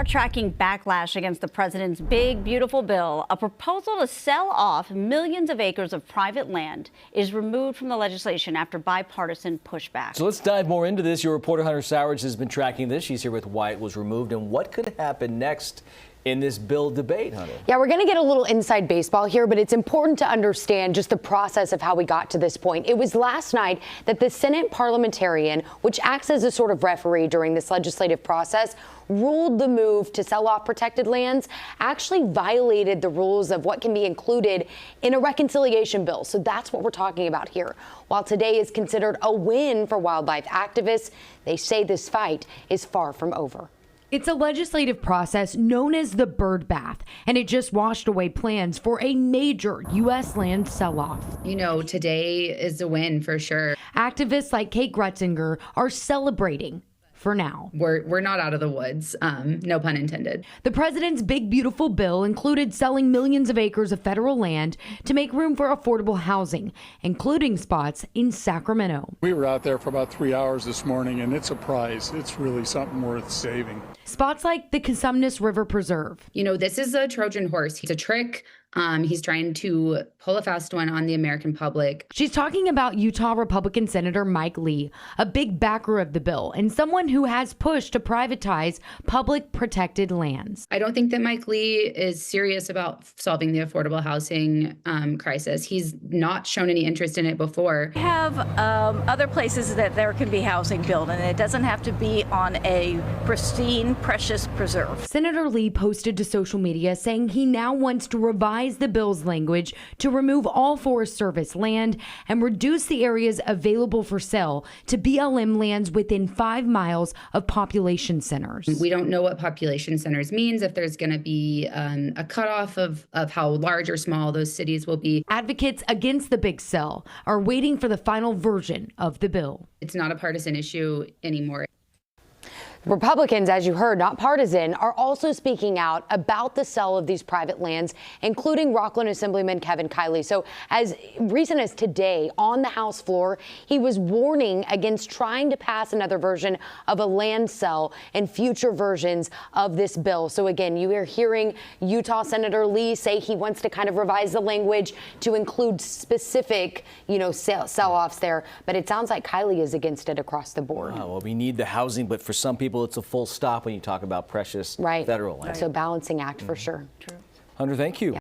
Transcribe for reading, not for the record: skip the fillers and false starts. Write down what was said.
are tracking backlash against the president's big, beautiful bill. A proposal to sell off millions of acres of private land is removed from the legislation after bipartisan pushback. So let's dive more into this. Your reporter Hunter Sowers has been tracking this. She's here with why it was removed and what could happen next in this bill debate, Hunter. Yeah, we're going to get a little inside baseball here, but it's important to understand just the process of how we got to this point. It was last night that the Senate parliamentarian, which acts as a sort of referee during this legislative process, ruled the move to sell off protected lands actually violated the rules of what can be included in a reconciliation bill. So that's what we're talking about here. While today is considered a win for wildlife activists, they say this fight is far from over. It's a legislative process known as the bird bath, and it just washed away plans for a major U.S. land sell-off. You know, today is a win for sure. Activists like Kate Gretzinger are celebrating. For now, we're not out of the woods, no pun intended. The president's big, beautiful bill included selling millions of acres of federal land to make room for affordable housing, including spots in Sacramento. We were out there for about 3 hours this morning, and it's a prize. It's really something worth saving. Spots like the Cosumnes River Preserve. You know, this is a Trojan horse. It's a trick. He's trying to pull a fast one on the American public. She's talking about Utah Republican Senator Mike Lee, a big backer of the bill and someone who has pushed to privatize public protected lands. I don't think that Mike Lee is serious about solving the affordable housing crisis. He's not shown any interest in it before. We have other places that there can be housing built, and it doesn't have to be on a pristine, precious preserve. Senator Lee posted to social media saying he now wants to revise the bill's language to remove all Forest Service land and reduce the areas available for sale to BLM lands within 5 miles of population centers. We don't know what population centers means, if there's going to be a cutoff of how large or small those cities will be. Advocates against the big sell are waiting for the final version of the bill. It's not a partisan issue anymore. Republicans, as you heard, not partisan, are also speaking out about the sale of these private lands, including Rockland Assemblyman Kevin Kiley. So as recent as today on the House floor, he was warning against trying to pass another version of a land sale in future versions of this bill. So again, you are hearing Utah Senator Lee say he wants to kind of revise the language to include specific, sell-offs there. But it sounds like Kiley is against it across the board. Well, we need the housing, but for some people, it's a full stop when you talk about precious federal land. So balancing act for sure. Hunter, thank you.